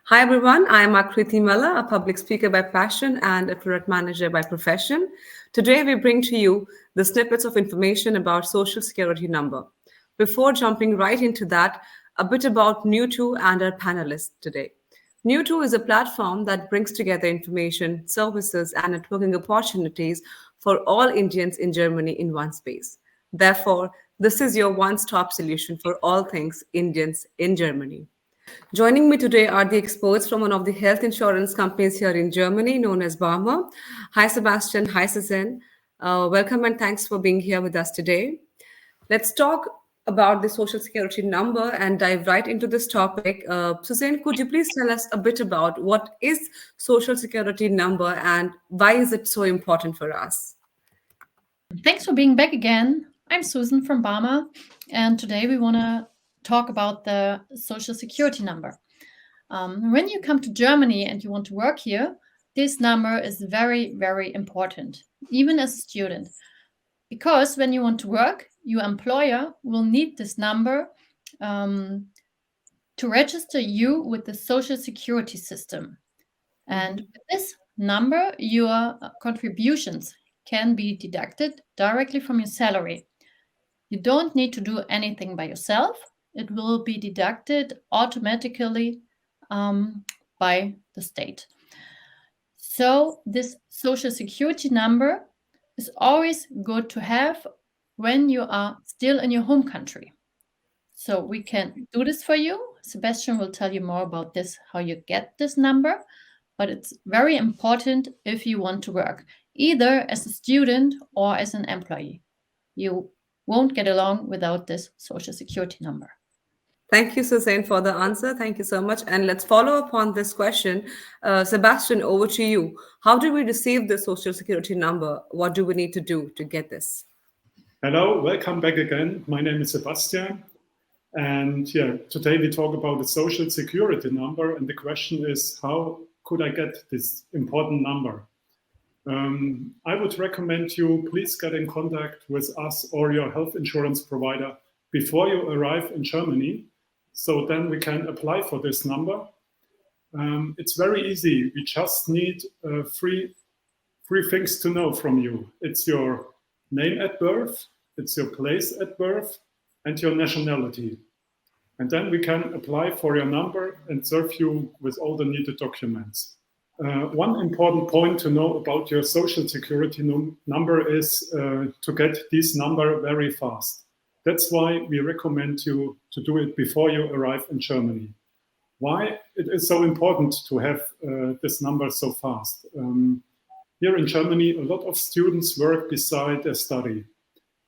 Hi everyone, I am Akriti Mala, a public speaker by passion and a product manager by profession. Today we bring to you the snippets of information about Social Security number. Before jumping right into that, a bit about New2 and our panelists today. New2 is a platform that brings together information, services, and networking opportunities for all Indians in Germany in one space. Therefore, this is your one stop solution for all things Indians in Germany. Joining me today are the experts from one of the health insurance companies here in Germany, known as Barmer. Hi, Sebastian. Hi, Susan. Welcome and thanks for being here with us today. Let's talk about the Social Security number and dive right into this topic. Suzanne, could you please tell us a bit about what is Social Security number and why is it so important for us? Thanks for being back again. I'm Susan from Barmer, and today we want to talk about the Social Security number. When you come to Germany and you want to work here, this number is very, very important, even as a student. Because when you want to work, your employer will need this number to register you with the Social Security system. And with this number, your contributions can be deducted directly from your salary. You don't need to do anything by yourself. It will be deducted automatically by the state. So this Social Security number is always good to have when you are still in your home country. So we can do this for you. Sebastian will tell you more about this, how you get this number, but it's very important if you want to work, either as a student or as an employee. You won't get along without this Social Security number. Thank you, Suzanne, for the answer. Thank you so much. And let's follow up on this question. Sebastian, over to you. How do we receive the Social Security number? What do we need to do to get this? Hello, welcome back again. My name is Sebastian. And today we talk about the Social Security number. And the question is, how could I get this important number? I would recommend you please get in contact with us or your health insurance provider before you arrive in Germany. So then we can apply for this number. It's very easy. We just need three things to know from you. It's your name at birth, it's your place at birth, and your nationality. And then we can apply for your number and serve you with all the needed documents. One important point to know about your Social Security number is to get this number very fast. That's why we recommend you to do it before you arrive in Germany. Why it is so important to have this number so fast? Here in Germany, a lot of students work beside their study.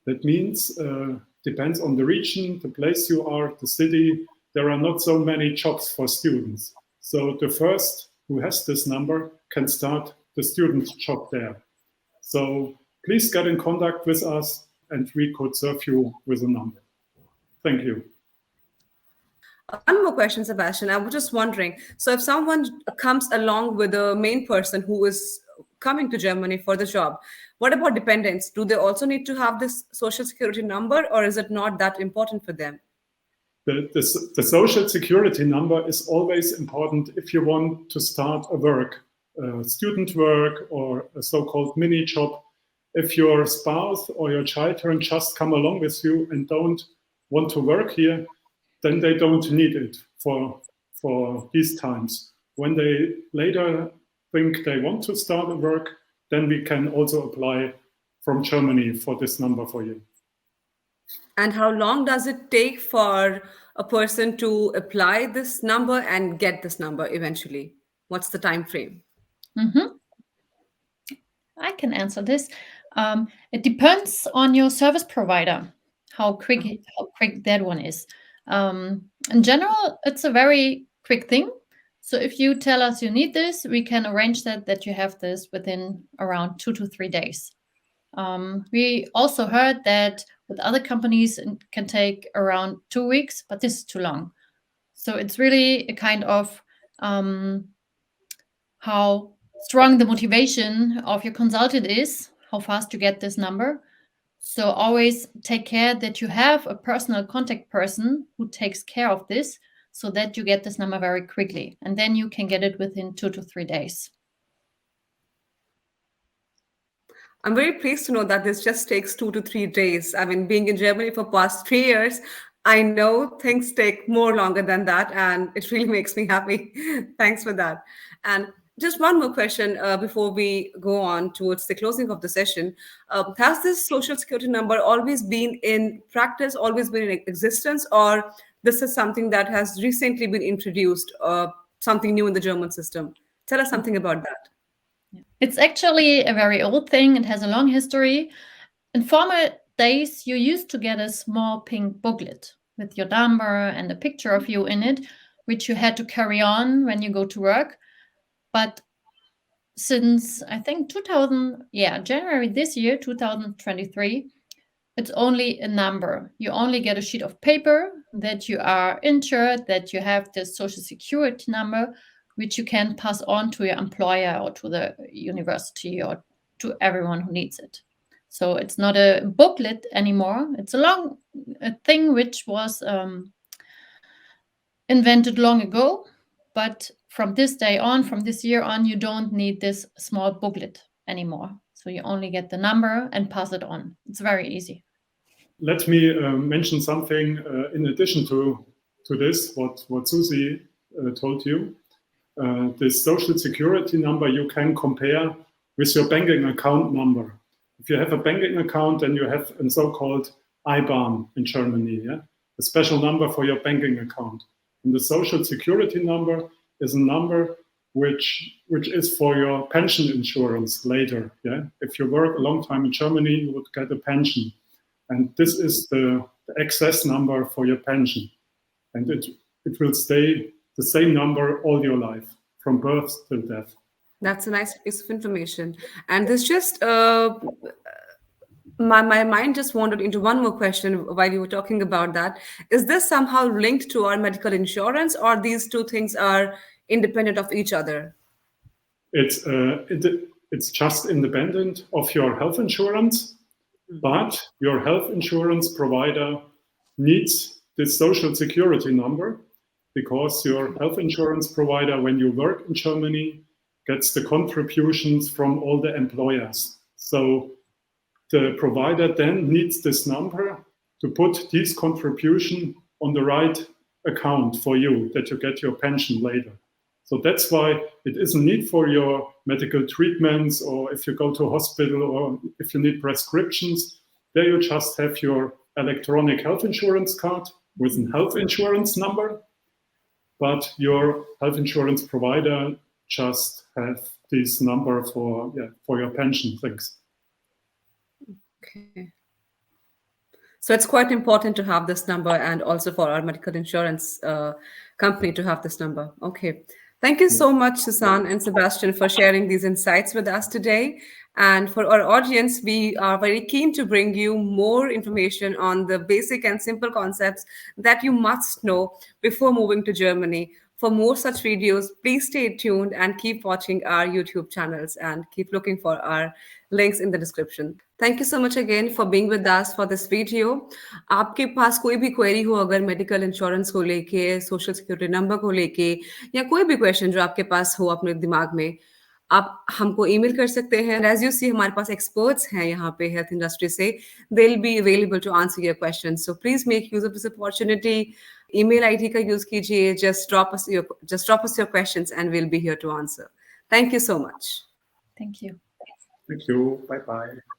That means, depends on the region, the place you are, the city, there are not so many jobs for students. So the first who has this number can start the student job there. So please get in contact with us and we could serve you with a number. Thank you. One more question, Sebastian. I was just wondering, so if someone comes along with the main person who is coming to Germany for the job, what about dependents? Do they also need to have this Social Security number or is it not that important for them? The Social Security number is always important if you want to start a work, student work or a so-called mini job. If your spouse or your children just come along with you and don't want to work here, then they don't need it for these times. When they later think they want to start a work, then we can also apply from Germany for this number for you. And how long does it take for a person to apply this number and get this number eventually? What's the time frame? Mm-hmm. I can answer this. It depends on your service provider, how quick that one is. In general, it's a very quick thing. So if you tell us you need this, we can arrange that you have this within around 2 to 3 days. We also heard that with other companies it can take around 2 weeks, but this is too long. So it's really a kind of how strong the motivation of your consultant is, how fast you get this number. So always take care that you have a personal contact person who takes care of this, so that you get this number very quickly. And then you can get it within 2 to 3 days. I'm very pleased to know that this just takes 2 to 3 days. I mean, being in Germany for past 3 years, I know things take more longer than that, and it really makes me happy. Thanks for that. And just one more question before we go on towards the closing of the session. Has this social security number always been in practice, always been in existence, or this is something that has recently been introduced, something new in the German system? Tell us something about that. It's actually a very old thing. It has a long history. In former days, you used to get a small pink booklet with your number and a picture of you in it, which you had to carry on when you go to work. But since I think January this year, 2023, it's only a number. You only get a sheet of paper that you are insured, that you have the social security number, which you can pass on to your employer or to the university or to everyone who needs it. So it's not a booklet anymore. It's a thing which was invented long ago, but from this year on, you don't need this small booklet anymore. So you only get the number and pass it on. It's very easy. Let me mention something in addition to this, what Susie told you. This social security number you can compare with your banking account number. If you have a banking account, then you have a so-called IBAN in Germany, a special number for your banking account. And the social security number is a number which is for your pension insurance later. If you work a long time in Germany, you would get a pension. And this is the excess number for your pension. And it will stay the same number all your life, from birth till death. That's a nice piece of information. And this just, my mind just wandered into one more question while you were talking about that. Is this somehow linked to our medical insurance, or these two things are independent of each other? It's just independent of your health insurance, but your health insurance provider needs this social security number, because your health insurance provider, when you work in Germany, gets the contributions from all the employers. So the provider then needs this number to put these contributions on the right account for you, that you get your pension later. So that's why it isn't need for your medical treatments, or if you go to a hospital, or if you need prescriptions. There you just have your electronic health insurance card with a health insurance number, but your health insurance provider just have this number for your pension things. Okay. So it's quite important to have this number, and also for our medical insurance company to have this number. Okay. Thank you so much, Susan and Sebastian, for sharing these insights with us today. And for our audience, we are very keen to bring you more information on the basic and simple concepts that you must know before moving to Germany. For more such videos, please stay tuned and keep watching our YouTube channels, and keep looking for our links in the description. Thank you so much again for being with us for this video. आपके पास कोई भी query हो अगर medical insurance को लेके, social security number को लेके, या कोई भी क्वेश्चन जो आपके पास हो अपने दिमाग में, आप हमको ईमेल कर सकते हैं. एज यू सी, हमारे पास एक्सपर्ट्स हैं यहाँ पे हेल्थ इंडस्ट्री से. They will be available to answer your questions. So please make use of this opportunity. Email ID का यूज कीजिए. Just drop us your questions and will be here to answer. Thank you so much. Thank you. Thank you. Bye-bye.